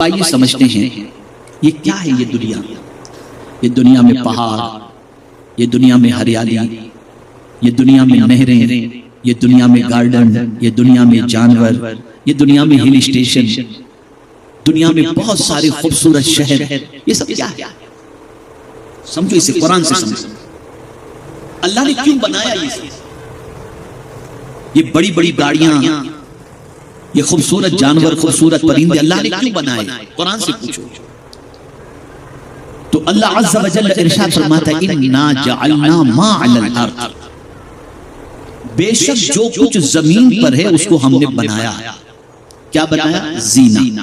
آئیے سمجھتے ہیں یہ کیا ہے یہ دنیا میں پہاڑ، یہ دنیا میں ہریالی، یہ دنیا میں نہریں، یہ دنیا میں گارڈن، یہ دنیا میں جانور، یہ دنیا میں ہل اسٹیشن، دنیا میں بہت سارے خوبصورت شہر، یہ سب کیا ہے؟ سمجھو اسے، قرآن سے سمجھو اللہ نے کیوں بنایا یہ بڑی بڑی گاڑیاں، یہ خوبصورت جانور، خوبصورت پرندے اللہ نے کیوں بنائے؟ قرآن سے پوچھو تو اللہ عز و جل ارشاد فرماتا ہے اِنَّا جَعَلْنَا مَا عَلَى الْأَرْضِ، بے شک جو کچھ زمین پر ہے اس کو ہم نے بنایا۔ کیا بنایا؟ زینہ،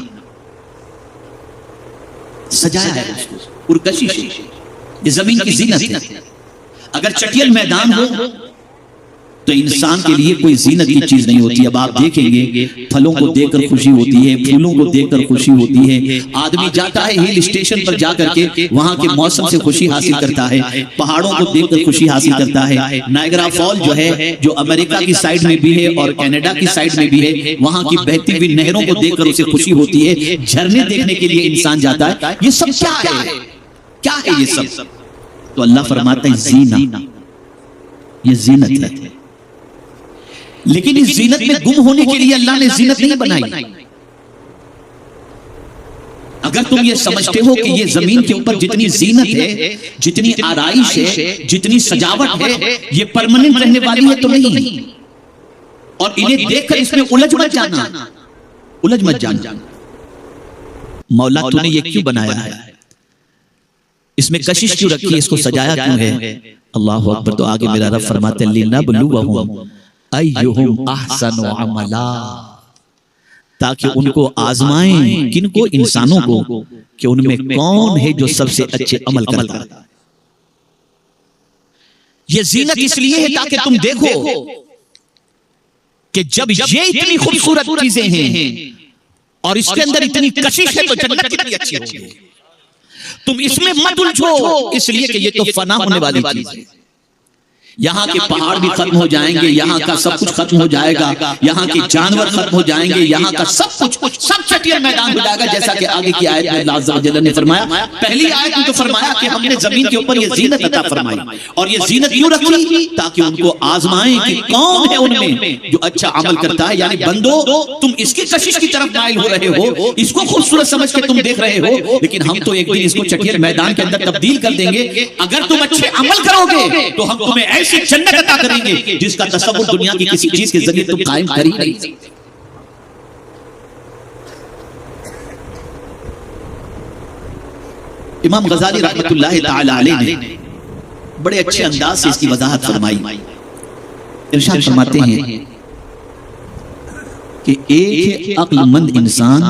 سجایا ہے اس کو، پرکشش ہے، یہ زمین کی زینت ہے۔ اگر چٹیل میدان ہو تو انسان کے لیے کوئی زینت کی چیز نہیں ہوتی۔ اب آپ دیکھیں گے پھلوں کو دیکھ کر خوشی ہوتی ہے، پھولوں کو دیکھ کر خوشی ہوتی ہے، آدمی جاتا ہے ہل اسٹیشن پر جا کر کے وہاں کے موسم سے خوشی حاصل کرتا ہے، پہاڑوں کو دیکھ کر خوشی حاصل کرتا ہے۔ نائگرا فال جو ہے، جو امریکہ کی سائیڈ میں بھی ہے اور کینیڈا کی سائیڈ میں بھی ہے، وہاں کی بہتی ہوئی نہروں کو دیکھ کر اسے خوشی ہوتی ہے۔ جھرنے دیکھنے کے لیے انسان جاتا ہے۔ یہ سب کیا ہے؟ کیا ہے یہ سب؟ تو اللہ فرماتا ہے زینہ، یہ زینت ہے، لیکن اس زینت میں گم ہونے کے لیے اللہ نے زینت نہیں بنائی۔ اگر تم یہ سمجھتے ہو کہ یہ زمین کے اوپر جتنی زینت ہے، جتنی آرائش ہے، جتنی سجاوٹ ہے، یہ پرماننٹ رہنے والی ہے تو نہیں، اور انہیں دیکھ کر اس میں الجھ مت جانا، الجھ مت جانا۔ مولا تو نے یہ کیوں بنایا ہے؟ اس میں کشش کیوں رکھی ہے؟ اس کو سجایا کیوں ہے؟ اللہ اکبر۔ تو آگے میرا رب فرماتے ہیں لِنَبْلُوَهُمْ ایہم احسن عملا، تاکہ ان کو آزمائیں، کن کو؟ انسانوں کو، کہ ان میں کون ہے جو سب سے اچھے عمل کرتا ہے۔ یہ زینت اس لیے ہے تاکہ تم دیکھو کہ جب یہ اتنی خوبصورت چیزیں ہیں اور اس کے اندر اتنی کشش ہے تو جنت کتنی اچھی ہوگی۔ تم اس میں مت الجھو، اس لیے کہ یہ تو فنا ہونے والی چیز ہے۔ یہاں کے پہاڑ بھی ختم ہو جائیں گے، یہاں کا سب کچھ ختم ہو جائے گا، یہاں کے جانور ختم ہو جائیں گے، یہاں کا سب کچھ، سب چٹیل میدان ہو جائے گا، جیسا کہ آگے کی آیت میں اللہ عز و جل نے فرمایا۔ پہلی آیت میں تو فرمایا کہ ہم نے زمین کے اوپر یہ زینت عطا فرمائی، اور یہ زینت کیوں رکھی؟ تاکہ ان کو آزمائیں کہ کون ہے ان میں جو اچھا عمل کرتا ہے۔ یعنی بندو، تم اس کی کشش کی طرف مائل ہو رہے ہو، اس کو خوبصورت سمجھ کے تم دیکھ رہے ہو، لیکن ہم تو ایک دن اس کو چٹیل میدان کے اندر تبدیل کر دیں گے۔ اگر تم اچھے عمل کرو گے تو ہم تمہیں ایسی جنت عطا کریں گے جس کا تصور دنیا کی کسی چیز کے ذریعے تم قائم کر ہی نہیں سکتے۔ امام غزالی رحمت اللہ تعالی علیہ نے بڑے اچھے انداز سے اس کی وضاحت فرمائی۔ ارشاد فرماتے ہیں کہ ایک ہے عقل مند انسان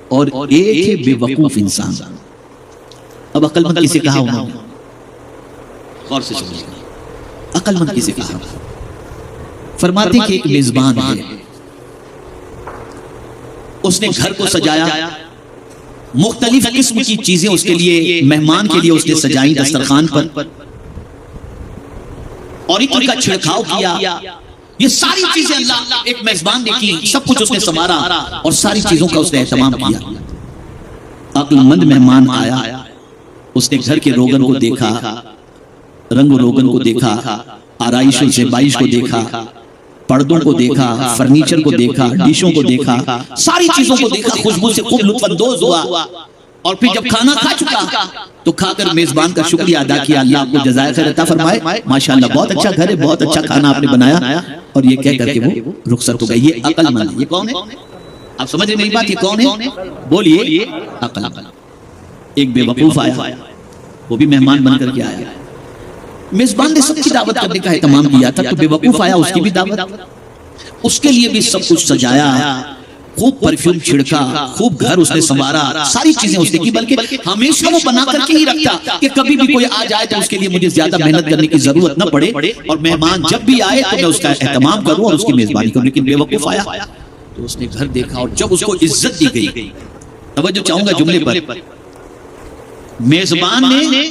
اور ایک ہے بے وقوف انسان۔ اب عقل مند کسے کہا انہوں نے؟ غور سے سمجھیں، عقل مند کسے کہا؟ فرماتے کہ ایک میزبان ہے، اس نے گھر کو سجایا، مختلف قسم کی چیزیں اس کے لیے، مہمان کے لیے اس نے سجائیں دسترخوان پر، اور عطر کا چھڑکاؤ کیا۔ یہ ساری چیزیں اللہ ایک میزبان نے کی، سب کچھ اس نے سنوارا اور ساری چیزوں کا اس نے اہتمام کیا۔ عقل مند مہمان آیا، اس نے گھر کے روغن کو دیکھا، رنگ و روغن کو دیکھا، آرائش و زیبائش کو دیکھا، پردوں کو دیکھا، فرنیچر کو دیکھا، ڈشوں کو دیکھا، ساری چیزوں کو دیکھا، خوشبو سے خوب لطف اندوز ہوا، اور پھر جب کھانا کھا چکا تو کھا کر میزبان کا شکریہ ادا کیا۔ اللہ آپ کو جزائے خیر عطا فرمائے، ماشاءاللہ بہت اچھا گھر ہے، بہت اچھا کھانا آپ نے بنایا، اور یہ کہہ کر کے وہ رخصت ہو گئی۔ یہ عقل مند ہے۔ یہ کون ہے؟ آپ سمجھ رہے میری بات؟ یہ کون ہے؟ بولیے، عقل مند۔ ایک بے وقوف آیا، وہ بھی مہمان بن کر کے آیا، میزبان نے سب کی دعوت کرنے کا اہتمام کیا تھا، تو بے وقوف آیا، اس کی بھی دعوت، اس کے لیے بھی سب کچھ سجایا، خوب پرفیوم چھڑکا، خوب گھر اس نے سنوارا، ساری چیزیں اس نے کی، بلکہ ہمیشہ وہ بنا کر کے ہی رکھتا کہ کبھی بھی کوئی آ جائے تو اس کے لیے مجھے زیادہ محنت کرنے کی ضرورت نہ پڑے، اور مہمان جب بھی آئے تو میں اس کا اہتمام کروں اور اس کی میزبانی کروں۔ لیکن بے وقوف آیا تو اس نے گھر دیکھا، اور جب اس کو عزت دی گئی، توجہ چاہوں گا جملے پر، میزبان نے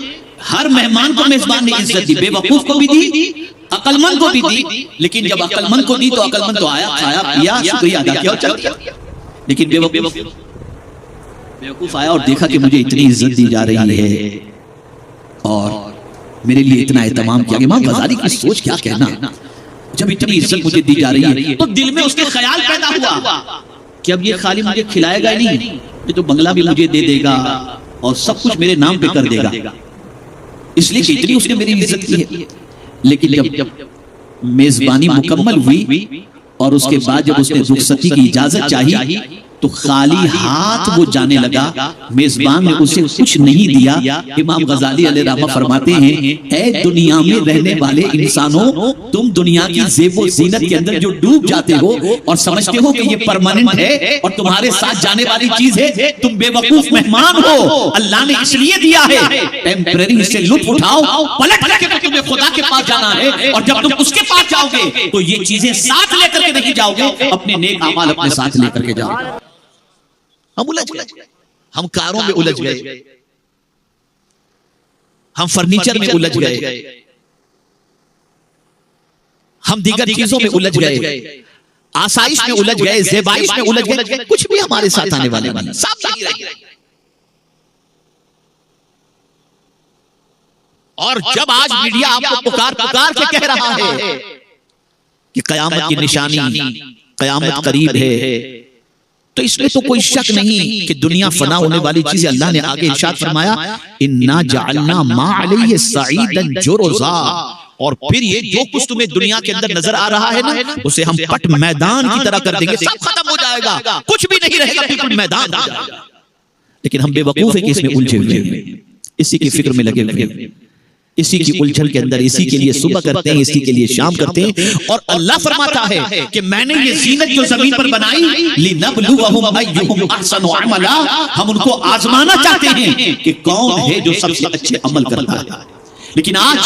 ہر مہمان کو میزبان نے عزت دی، بے وقوف کو بھی دی، عقل مند کو بھی دی، لیکن جب عقل مند کو دی تو عقل مند تو آیا، کھایا، پیا، شکریہ ادا کیا اور چل گیا، لیکن بے وقوف بیوقوف آیا اور دیکھا کہ مجھے اتنی عزت دی جا رہی ہے اور میرے لیے اتنا اہتمام کیا گیا. امام غزالی کی سوچ کیا کہنا, جب اتنی عزت مجھے دی جا رہی ہے تو دل میں اس کے خیال پیدا ہوا کہ اب یہ خالی مجھے کھلائے گا نہیں, یہ تو بنگلہ بھی مجھے دے دے گا اور سب کچھ میرے نام پہ کر دے گا, اس لیے کہ اتنی اس نے میری عزت کی ہے. لیکن جب میزبانی مکمل ہوئی اور اس کے بعد جب اس نے رخصتی کی اجازت چاہی تو خالی ہاتھ وہ جانے لگا. میزبان نے اسے کچھ نہیں دیا. امام غزالی علیہ رحمہ فرماتے ہیں, اے دنیا میں رہنے والے انسانوں, تم دنیا کی زیب و زینت کے اندر جو ڈوب جاتے ہو اور سمجھتے ہو کہ یہ پرماننٹ ہے اور تمہارے ساتھ جانے والی چیز ہے, تم بے وقوف مہمان ہو. اللہ نے اس لیے دیا ہے ٹیمپریری سے لطف اٹھاؤ, پلٹ کر کے تمہیں خدا کے پاس جانا ہے اور جب تم اس کے پاس جاؤ گے تو یہ چیزیں ساتھ لے کر کے نہیں جاؤ گے, اپنے نیک اعمال اپنے ساتھ لے کر کے جاؤ. ہم الجھ گئے, ہم کاروں میں الجھ گئے, ہم فرنیچر میں الجھ گئے, ہم دیگر چیزوں میں الجھ گئے, آسائش میں الجھ گئے, زیبائش میں الجھ گئے, کچھ بھی ہمارے ساتھ آنے والے نہیں, سب صحیح رہ گئے. اور جب آج میڈیا آپ کو پکار کے کہہ رہا ہے کہ قیامت کی نشانی, قیامت قریب ہے, تو اس میں تو کوئی شک نہیں کہ دنیا فنا ہونے والی چیز ہے. اللہ نے آگے ارشاد فرمایا, اِنَّا جَعَلْنَا مَا عَلَيْهِ صَعِيدًا جُرُزًا, اور پھر یہ جو کچھ تمہیں دنیا کے اندر نظر آ رہا ہے نا, اسے ہم پٹ میدان کی طرح کر دیں گے, سب ختم ہو جائے گا, کچھ بھی نہیں رہے گا, بالکل میدان ہو جائے گا. لیکن ہم بے وقوف ہیں کہ اس میں الجھے ہوئے ہیں, اسی کی فکر میں لگے ہوئے ہیں, اسی کی الجھن کے اندر, اسی کے لیے صبح کرتے ہیں, اسی کے لیے شام کرتے ہیں. اور اللہ فرماتا ہے کہ میں نے یہ زینت جو زمین پر بنائی لِنَبْلُوَهُمْ أَيُّهُمْ أَحْسَنُ عَمَلًا, ہم ان کو آزمانا چاہتے ہیں کہ کون ہے جو سب سے اچھے عمل کرتا ہے. لیکن آج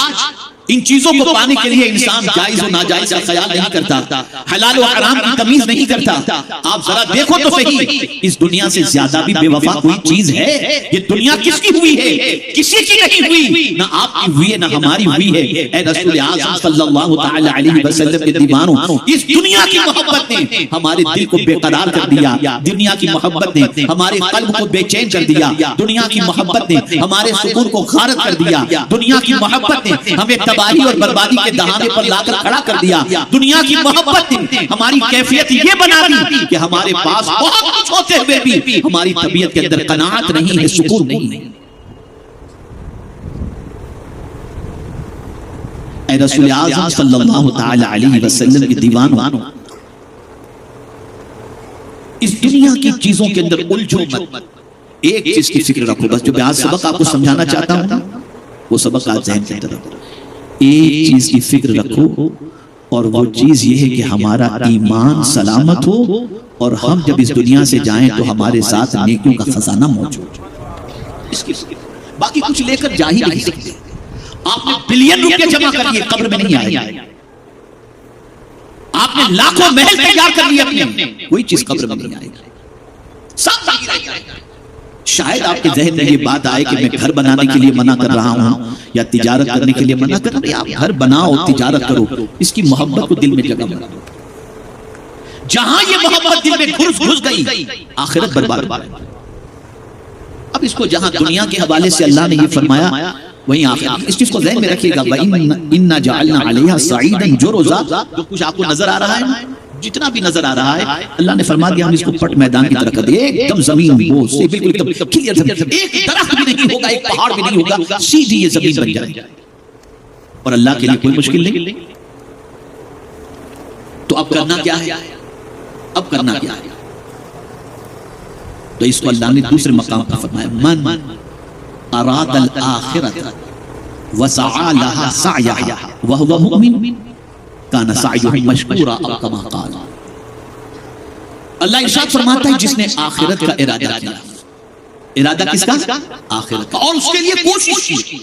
ان چیزوں کو پانے کے لیے انسان جائز و ناجائز کا خیال نہیں کرتا, حلال و حرام کی تمیز نہیں کرتا. آپ ذرا دیکھو تو صحیح, اس دنیا سے زیادہ بھی بے وفا کوئی چیز ہے؟ یہ دنیا کس کی ہوئی ہے؟ کسی کی نہیں ہوئی, نہ آپ کی ہوئی ہے نہ ہماری ہوئی ہے. اے رسول اعظم صلی اللہ تعالی علیہ وسلم کے دیوانوں, اس دنیا کی محبت نے ہمارے دل کو بے قرار کر دیا, دنیا کی محبت نے ہمارے قلب کو بے چین کر دیا, دنیا کی محبت نے ہمارے سکون کو غارت کر دیا, دنیا کی محبت نے ہمیں تباہی اور بربادی کے دہانے پر لا کر کھڑا کر دیا. دنیا کی محبت نے ہماری کیفیت یہ بنا دی کہ ہمارے پاس بہت کچھ ہوتے ہوئے بھی ہماری طبیعت کے اندر قناعت نہیں ہے, سکون نہیں ہے. اے رسول اعظم صلی اللہ تعالی علیہ وسلم کے دیوانوں, اس دنیا کی چیزوں کے اندر الجھو مت, ایک چیز کی فکر رکھو بس. جو آج سبق آپ کو سمجھانا چاہتا ہوں وہ سبق آج ذہن کے اندر رکھو. ایک چیز کی فکر رکھو اور وہ چیز یہ ہے کہ ہمارا ایمان سلامت ہو اور ہم جب اس دنیا سے جائیں تو ہمارے ساتھ نیکیوں کا خزانہ موجود ہو. اس کی باقی کچھ لے کر جا ہی نہیں سکتے. آپ نے بلین روپے جمع کر لیے, قبر میں نہیں آئے گا. آپ نے لاکھوں محل تیار کر لیے اپنے, کوئی چیز قبر میں نہیں آئے گا, سب باقی رہ جائے گا. شاید آپ کے ذہن میں یہ بات آئے کہ میں گھر بنانے کے لیے منع کر رہا ہوں یا تجارت کرنے کے لیے منع کر رہا ہوں. آپ گھر بناؤ, تجارت کرو, اس کی محبت کو دل میں جگہ بنا دو. جہاں یہ محبت دل میں گھس گئی آخرت برباد. اب اس کو جہاں دنیا کے حوالے سے اللہ نے یہ فرمایا وہیں آخرت, اس چیز کو ذہن میں رکھیے گا. وَإِنَّا جَعَلْنَا عَلَيْهَا صَعِيدًا جُرُزًا, جو کچھ آپ کو نظر آ رہا ہے, جتنا بھی نظر آ رہا ہے, اللہ نے فرما دیا ہم اس کو پٹ میدان کی طرح کر دیں. ایک دم زمین وہ سے بالکل کلیئر زمین, ایک درخت بھی نہیں ہوگا, ایک پہاڑ بھی نہیں ہوگا, سیدھی یہ زمین بن جائے گی. اور اللہ کے لیے کوئی مشکل نہیں. تو اب کرنا کیا ہے, اب کرنا کیا ہے؟ تو اس کو اللہ نے دوسرے مقام پر فرمایا, من اراد الآخرة وسعى لها سعيها وهو مؤمن کان سعیہ مشکورا او کما قال. اللہ ارشاد فرماتا ہے جس نے آخرت کا ارادہ کیا. ارادہ کس کا؟ آخرت کا, اور اس کے لیے کوشش کی.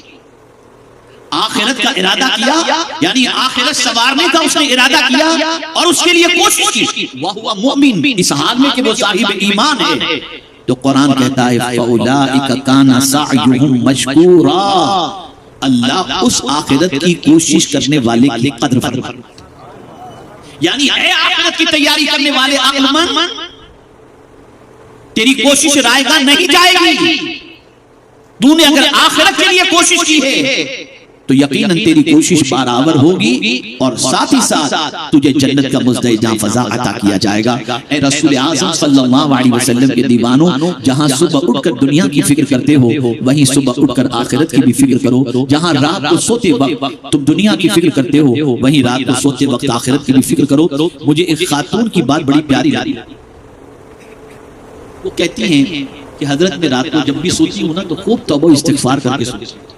آخرت کا ارادہ کیا یعنی آخرت سوارنے کا اس نے ارادہ کیا اور اس کے لیے کوشش کی. وہو مؤمن, اس حال میں کہ وہ صاحب ایمان ہے. تو قرآن کہتا ہے فَأُولَئِكَ كَانَ سَعْيُهُمْ مَشْكُورًا, اللہ اس آخرت کی کوشش کرنے والے کی قدر فرمائے. یعنی اے آخرت کی تیاری کرنے والے عقل مند, تیری کوشش رائے گاہ نہیں جائے گی. تو نے اگر آخرت کے لیے کوشش کی ہے تو یقیناً تیری کوشش برابر ہوگی اور ساتھ ہی ساتھ تجھے جنت کا مزدہ جاں فضا عطا کیا جائے گا. اے رسول اعظم صلی اللہ علیہ وسلم کے دیوانوں، جہاں صبح اٹھ کر دنیا کی فکر کرتے ہو وہیں صبح اٹھ کر آخرت کی بھی فکر کرو. جہاں رات کو سوتے وقت تم دنیا کی فکر کرتے ہو وہیں رات کو سوتے وقت آخرت کی بھی فکر کرو. مجھے ایک خاتون کی بات بڑی پیاری لگی. وہ کہتی ہیں کہ حضرت میں رات کو جب بھی سوتی ہوں نا تو خوب توبہ استغفار کر کے سوتی ہوں،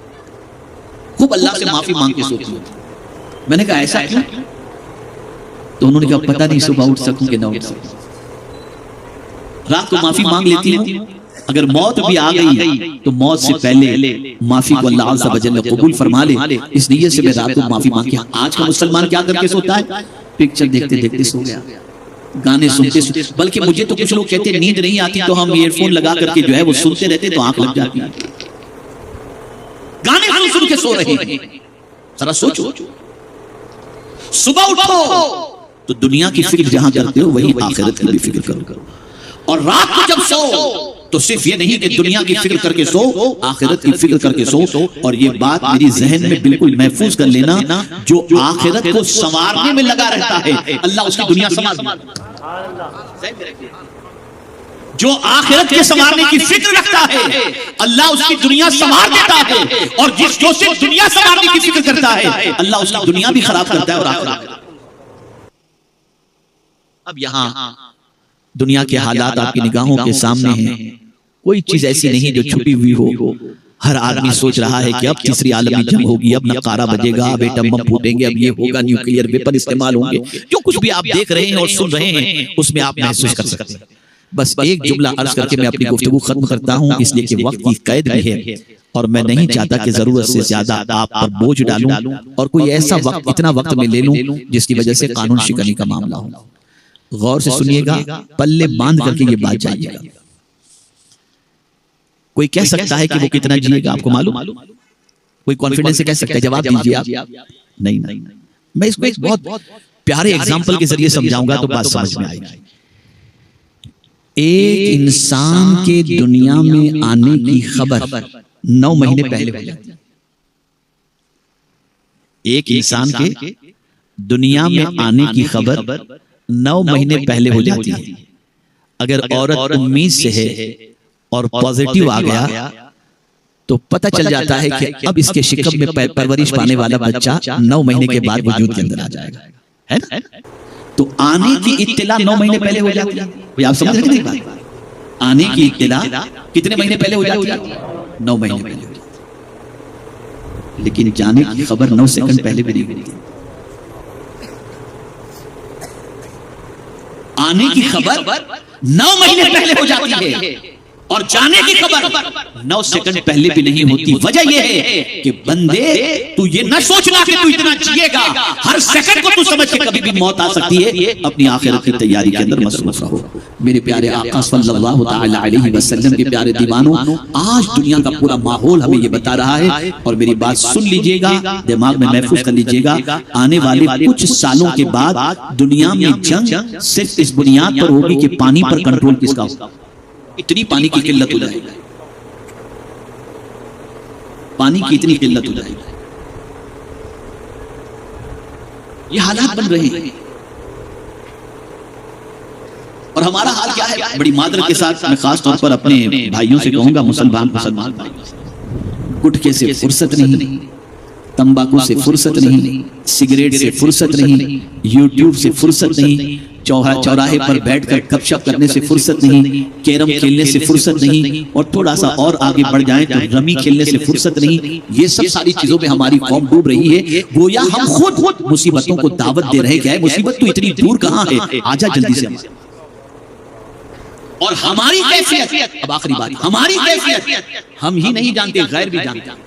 خوب اللہ سے معافی مانگ کے سوتی ہوں. میں نے کہا ایسا کیوں؟ تو انہوں نے کہا پتہ نہیں صبح اٹھ سکوں کہ نہ اٹھ سکوں. رات کو معافی مانگ لیتی ہوں، اگر موت بھی آ گئی تو موت سے پہلے معافی کو اللہ عز و جل قبول فرما لے، اس نیت سے میں رات کو معافی مانگ کے. آج کا مسلمان کیا کر کے سوتا ہے؟ پکچر دیکھتے دیکھتے سو گیا، گانے سنتے سنتے. بلکہ مجھے تو کچھ لوگ کہتے ہیں نیند نہیں آتی تو ہم ایئر فون لگا کر کے جو ہے وہ سنتے رہتے تو آنکھ لگ جاتی ہے. گانے سن سن کے سو رہے ہیں. ذرا سوچو، صبح اٹھو تو دنیا کی فکر جہاں کرتے ہو وہی آخرت کی بھی فکر کرو. اور رات کو جب سو تو صرف یہ نہیں کہ دنیا کی فکر کر کے سو، آخرت کی فکر کر کے سو. اور یہ بات میری ذہن میں بالکل محفوظ کر لینا، جو آخرت کو سنوارنے میں لگا رہتا ہے اللہ اس کی دنیا سنوار دیتا ہے. جو آخرت کے سنوارنے کی فکر رکھتا ہے اللہ اس کی دنیا سنوار دیتا ہے. اور جو صرف دنیا سنوارنے کی فکر کرتا ہے اللہ اس کی دنیا بھی خراب کرتا ہے اور آخرت. اب یہاں دنیا کے حالات آپ کی نگاہوں کے سامنے ہیں. کوئی چیز ایسی نہیں جو چھپی ہوئی ہو. ہر آدمی سوچ رہا ہے کہ اب تیسری عالمی جنگ ہوگی، اب نقارہ بجے گا، اب ایٹم بم پھوٹیں گے، اب یہ ہوگا، نیوکلیئر ویپن استعمال ہوں گے. جو کچھ بھی آپ دیکھ رہے ہیں اور سن رہے ہیں اس میں آپ محسوس کر سکتے ہیں. بس ایک جملہ عرض کر کے میں اپنی گفتگو ختم کرتا ہوں، اس لیے کہ وقت کی قید بھی ہے اور میں نہیں چاہتا کہ ضرورت سے زیادہ آپ پر بوجھ ڈالوں اور کوئی ایسا وقت اتنا وقت میں لے لوں جس کی وجہ سے قانون شکنی کا معاملہ ہو. غور سے سنیے گا، پلے باندھ کر کے یہ بات جائیے گا. کوئی کہہ سکتا ہے کہ وہ کتنا جیے گا آپ کو معلوم؟ کوئی کانفیڈنس سے کہہ سکتا ہے؟ جواب دیجیے آپ. نہیں. میں اس کو ایک بہت پیارے ایگزامپل کے ذریعے سمجھاؤں گا تو بات سمجھ میں آئے گی. ایک انسان کے دنیا میں آنے کی خبر 9 مہینے پہلے ہو جاتی ہے. ایک انسان کے دنیا میں آنے کی خبر 9 مہینے پہلے ہو جاتی ہے. اگر عورت امید سے ہے اور پازیٹیو آ گیا تو پتہ چل جاتا ہے کہ اب اس کے شکم میں پرورش پانے والا بچہ 9 مہینے کے بعد وجود کے اندر آ جائے گا. ہے نا؟ تو آنے کی اطلاع 9 مہینے پہلے ہو جاتی ہے. آپ سمجھ رہے ہیں؟ آنے کی اطلاع کتنے مہینے پہلے ہو جاتی ہے؟ 9 مہینے پہلے ہو جاتی ہے. لیکن جانے کی خبر 9 سیکنڈ پہلے بھی نہیں ہوتی. آنے کی خبر 9 مہینے پہلے ہو جاتی ہے اور جانے کی خبر 9 سیکنڈ پہلے بھی نہیں ہوتی. وجہ یہ ہے کہ بندے تو یہ نہ سوچنا کہ تو اتنا جیے گا، ہر سیکنڈ کو تو سمجھ کہ کبھی بھی موت آ سکتی ہے. اپنی آخرت کی تیاری کے اندر مصروف رہو. میرے پیارے آقا صلی اللہ تعالی علیہ وسلم کے پیارے دیوانوں، آج دنیا کا پورا ماحول ہمیں یہ بتا رہا ہے اور میری بات سن لیجئے گا، دماغ میں محفوظ کر لیجئے گا. آنے والے کچھ سالوں کے بعد دنیا میں جنگ صرف اس بنیاد پر ہوگی کہ پانی پر کنٹرول کس کا ہوگا. اتنی پانی کی قلت ہو جائے گی، پانی کی اتنی قلت ہو جائے گی. یہ حالات بن رہے ہیں اور ہمارا حال کیا ہے؟ بڑی معذرت کے ساتھ میں خاص طور پر اپنے بھائیوں سے کہوں گا، مسلمان بھائیوں سے، گٹکے سے فرصت نہیں، تمباکو سے فرصت نہیں، سگریٹ سے فرصت نہیں، یوٹیوب سے فرصت نہیں، چوراہے پر بیٹھ کر گپ شپ کرنے سے فرصت نہیں، کیرم کھیلنے سے فرصت نہیں، اور تھوڑا سا اور آگے بڑھ جائیں تو رمی کھیلنے سے فرصت نہیں. یہ سب ساری چیزوں میں ہماری قوم ڈوب رہی ہے. گویا ہم خود مصیبتوں کو دعوت دے رہے ہیں. مصیبت تو اتنی دور کہاں ہے، آجا جلدی سے. اور ہماری کیفیت، اب آخری بات، ہماری کیفیت ہم ہی نہیں جانتے، غیر بھی جانتے.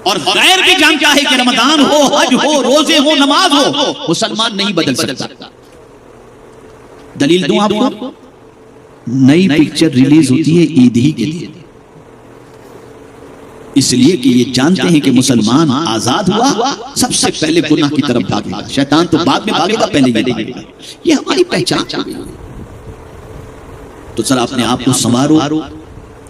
اور غیر بھی جانتا ہے کہ رمضان ہو، حج ہو، روزے ہو، نماز ہو، مسلمان نہیں بدل سکتا. دلیل دوں آپ کو، نئی پکچر ریلیز ہوتی ہے عید ہی کے لیے، اس لیے کہ یہ جانتے ہیں کہ مسلمان آزاد ہوا سب سے پہلے گناہ کی طرف بھاگے گا. شیطان تو بعد میں بھاگے گا، پہلے یہ بھاگے گا. یہ ہماری پہچان ہے. تو ذرا اپنے آپ کو سنوارو،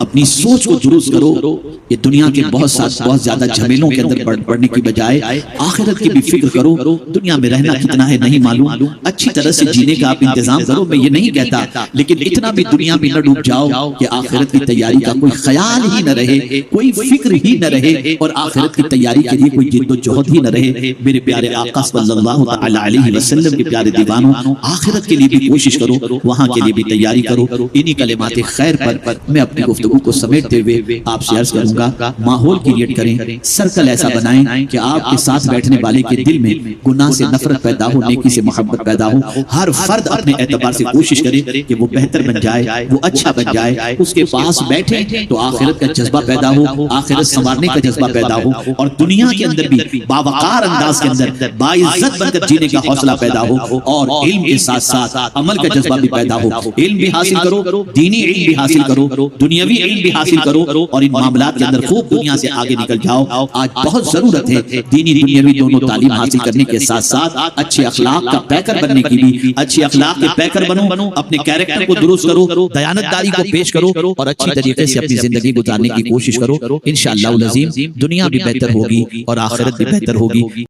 اپنی سوچ کو درست کرو کہ دنیا کے بہت زیادہ جھمیلوں کے اندر پڑنے کی بجائے آخرت کی بھی فکر کرو. دنیا میں رہنا کتنا ہے نہیں معلوم، اچھی طرح سے جینے کا آپ انتظام کرو. میں یہ نہیں کہتا، لیکن اتنا بھی دنیا میں نہ ڈوب جاؤ کہ آخرت کی تیاری کا کوئی خیال ہی نہ رہے، کوئی فکر ہی نہ رہے، اور آخرت کی تیاری کے لیے کوئی جد و جہد ہی نہ رہے. میرے پیارے آقا صلی اللہ تعالی علیہ وسلم کے پیارے دیوانوں، آخرت کے لیے بھی کوشش کرو، وہاں کے لیے بھی تیاری کرو. انہی کلمات خیر پر میں اپنی گفتگو کو سمیٹتے ہوئے آپ سے عرض کروں گا، ماحول کریٹ کریں، سرکل ایسا بنائیں کہ آپ کے ساتھ بیٹھنے والے کے دل میں گناہ سے نفرت پیدا ہو، نیکی سے محبت پیدا ہو. ہر فرد اپنے اعتبار سے کوشش کرے کہ وہ بہتر بن جائے، وہ اچھا بن جائے. اس کے پاس بیٹھے تو آخرت کا جذبہ پیدا ہو، آخرت سنوارنے کا جذبہ پیدا ہو، اور دنیا کے اندر بھی باوقار انداز کے اندر باعزت بن کر جینے کا حوصلہ پیدا ہو، اور علم کے ساتھ ساتھ عمل کا جذبہ بھی پیدا ہو. علم بھی حاصل کرو، دینی علم بھی حاصل کرو، دنیاوی علم بھی حاصل کرو، اور ان معاملات کے اندر خوب دنیا سے آگے نکل جاؤ. آج بہت ضرورت ہے دینی دنیاوی دونوں تعلیم حاصل کرنے کے ساتھ ساتھ اچھے اخلاق کا پیکر بننے کی بھی. اچھے اخلاق کے پیکر بنو، اپنے کیریکٹر کو درست کرو، دیانتداری کو پیش کرو، اور اچھی طریقے سے اپنی زندگی گزارنے کی کوشش کرو. انشاءاللہ العظیم دنیا بھی بہتر ہوگی اور آخرت بھی بہتر ہوگی.